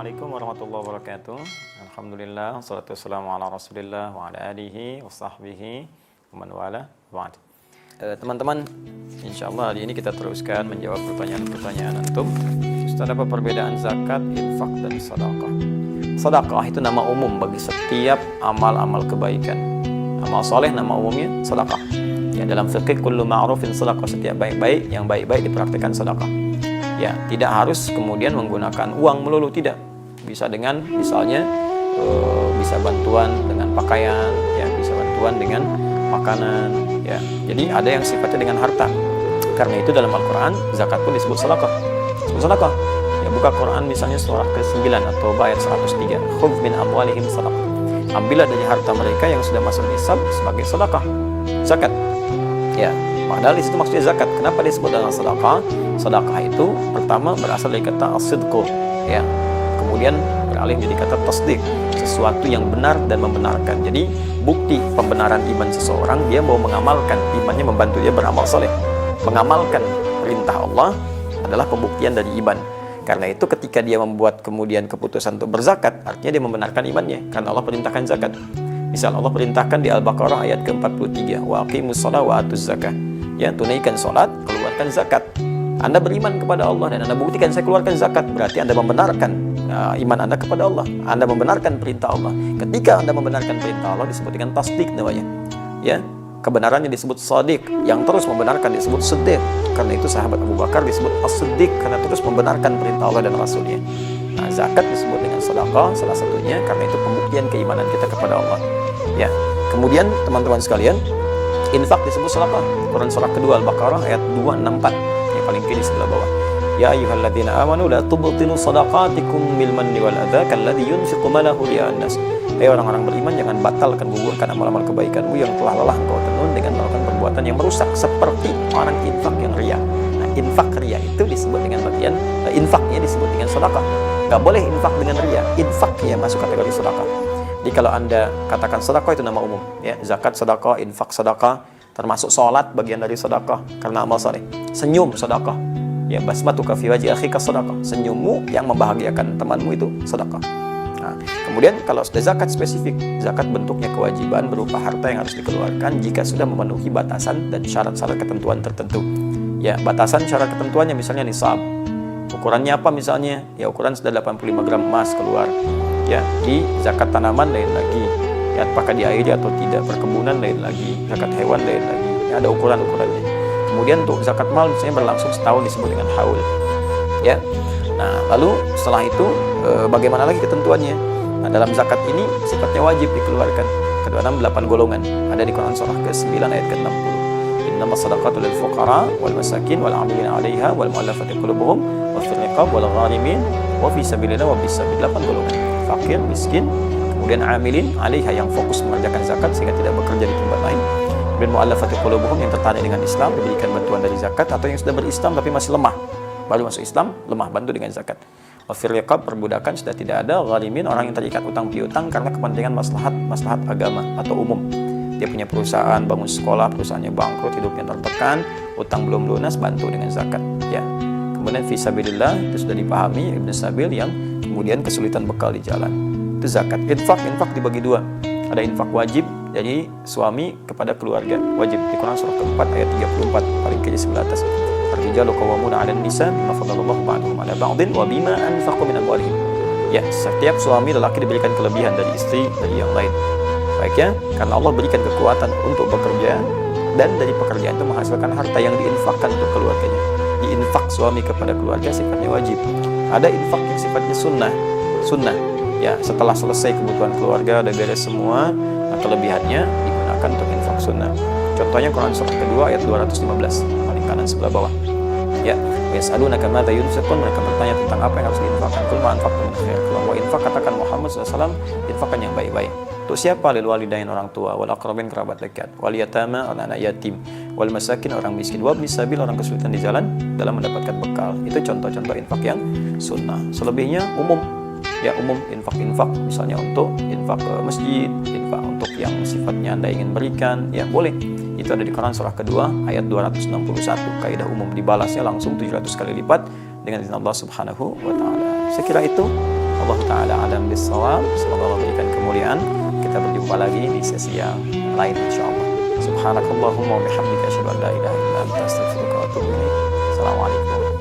Assalamualaikum warahmatullahi wabarakatuh. Alhamdulillah, wassalatu wassalamu ala rasulillah wa ala alihi wa sahbihi wa man wala ba'd. Teman-teman, insyaallah hari ini kita teruskan menjawab pertanyaan-pertanyaan antum. Ustaz, apa perbedaan zakat, infak, dan sedekah? Sedekah itu nama umum bagi setiap amal-amal kebaikan. Amal soleh nama umumnya sedekah. Ya, dalam fikih kullu ma'rufin sedekah, setiap baik-baik yang baik-baik dipraktikkan sedekah. Ya, tidak harus kemudian menggunakan uang melulu, tidak. Bisa dengan misalnya bisa bantuan dengan pakaian, ya, bisa bantuan dengan makanan, ya. Jadi ada yang sifatnya dengan harta. Karena itu dalam Al-Qur'an zakat pun disebut sedekah. Disebut sedekah. Ya, buka Quran misalnya surah ke-9 atau ayat 103. Khudz min amwalihim sadaqah. Ambillah dari harta mereka yang sudah masuk nisab sebagai sedekah. Zakat. Ya, padahal di situ maksudnya zakat. Kenapa disebut dengan sedekah? Sedekah itu pertama berasal dari kata as-sidqu, ya. Kemudian beralih menjadi kata tasdik, sesuatu yang benar dan membenarkan. Jadi bukti pembenaran iman seseorang, dia mau mengamalkan imannya, membantu dia beramal soleh. Mengamalkan perintah Allah adalah pembuktian dari iman. Karena itu ketika dia membuat kemudian keputusan untuk berzakat, artinya dia membenarkan imannya, karena Allah perintahkan zakat. Misal Allah perintahkan di Al-Baqarah ayat ke-43, wa aqimus shalah wa atuz zakah. Ya, tunaikan salat, keluarkan zakat. Anda beriman kepada Allah dan Anda buktikan saya keluarkan zakat, berarti Anda membenarkan iman Anda kepada Allah. Anda membenarkan perintah Allah. Ketika Anda membenarkan perintah Allah disebut dengan tasdik namanya. Ya, kebenarannya disebut shadiq, yang terus membenarkan disebut siddiq. Karena itu sahabat Abu Bakar disebut as-siddiq karena terus membenarkan perintah Allah dan Rasulnya. Nah, zakat disebut dengan sedekah salah satunya karena itu pembuktian keimanan kita kepada Allah. Ya. Kemudian teman-teman sekalian, infak disebut sedekah. Quran surah kedua Al-Baqarah ayat 264. Paling kiri sebelah bawah. Ya ayyuhalladzina amanu la tubtilu shadaqatikum bil manni wal adza kalladzi yunfiqu malahu ria'an nas. Hai orang-orang beriman, jangan batalkan, gugurkan amal-amal kebaikanmu yang telah lelah engkau tenun dengan melakukan perbuatan yang merusak seperti orang infak yang riya. Nah, infak riya itu disebut dengan bagian infaknya disebut dengan sedekah. Enggak boleh infak dengan riya. Infak ya masuk kategori sedekah. Jadi kalau Anda katakan sedekah itu nama umum, ya, zakat sedekah, infak sedekah, termasuk sholat bagian dari sedekah karena amal saleh. Senyum sedekah. Ya, basmatuka fi wajhi akhika sedekah. Senyummu yang membahagiakan temanmu itu sedekah. Nah, kemudian kalau sudah zakat spesifik, zakat bentuknya kewajiban berupa harta yang harus dikeluarkan jika sudah memenuhi batasan dan syarat-syarat ketentuan tertentu. Ya, batasan syarat ketentuannya misalnya nisab. Ukurannya apa misalnya? Ya, ukuran sudah 85 gram emas keluar. Ya, di zakat tanaman lain lagi. Ya, apakah diairi atau tidak, perkebunan lain lagi, zakat hewan lain lagi. Ya, ada ukuran-ukurannya. Kemudian untuk zakat mal misalnya berlangsung setahun disebut dengan haul. Ya. Nah, lalu setelah itu bagaimana lagi ketentuannya? Nah, dalam zakat ini sifatnya wajib dikeluarkan. Kedua 8 golongan. Ada di Quran surah ke-9 ayat ke-60. Innamas shadaqatu lil fuqara wal masakin wal 'amilina 'alaiha wal mu'allafati qulubuhum wa fil riqab wal gharimin wa fi sabilillah wa bis sabil. 8 golongan. Fakir, miskin, kemudian amilin 'alaiha yang fokus mengerjakan zakat sehingga tidak bekerja di tempat lain. Kemudian mu'allafati qulubuhum yang tertarik dengan Islam, diberikan bantuan dari zakat, atau yang sudah berislam tapi masih lemah. Baru masuk Islam, lemah, bantu dengan zakat. Wa fil riqab, perbudakan sudah tidak ada. Gharimin, orang yang terikat utang piutang karena kepentingan maslahat agama atau umum. Dia punya perusahaan, bangun sekolah, perusahaannya bangkrut, hidupnya tertekan, utang belum lunas, bantu dengan zakat. Ya. Kemudian fi sabilillah, itu sudah dipahami, ibn sabil yang kemudian kesulitan bekal di jalan. Itu zakat. Infak dibagi dua. Ada infak wajib dari suami kepada keluarga, wajib di Quran surah keempat ayat 34 paling kiri sebelah atas. Ar-rijalu qawwamuna 'alan nisa bima faddalallahu ba'dahum 'ala ba'din wa bima anfaqu min amwalihim. Ya, setiap suami lelaki diberikan kelebihan dari istri dari yang lain. Baik ya, karena Allah berikan kekuatan untuk bekerja dan dari pekerjaan itu menghasilkan harta yang diinfakkan untuk keluarganya. Diinfak suami kepada keluarga sifatnya wajib. Ada infak yang sifatnya sunnah. Ya, setelah selesai kebutuhan keluarga, ada beres semua, nah kelebihannya digunakan untuk infak sunnah. Contohnya Quran surah kedua ayat 215, paling kanan sebelah bawah. Ya, yas'alunaka madza yunfiqun, mereka bertanya tentang apa yang harus diinfakkan. Qul ma anfaqtum min khair. Wa infaq, katakan Muhammad SAW, infakkan yang baik-baik. Untuk siapa? Lil walidain, orang tua, wal aqrabin, kerabat dekat, wal yatama, anak-anak yatim, wal masakin, orang miskin, wa ibnis sabil, orang kesulitan di jalan dalam mendapatkan bekal. Itu contoh-contoh infak yang sunnah. Selebihnya umum. Ya, umum infak misalnya untuk infak ke masjid, infak untuk yang sifatnya Anda ingin berikan, ya boleh. Itu ada di Quran surah kedua ayat 261. Kaidah umum, dibalasnya langsung 700 kali lipat dengan izin Allah Subhanahu wa taala. Saya kira itu Allah taala alam bissawab. Semoga Allah berikan kemuliaan. Kita berjumpa lagi di sesi yang lain insyaallah. Subhanakallahumma wa bihamdika asyhadu an la ilaha illa anta astaghfiruka wa atubu ilaik. Assalamualaikum.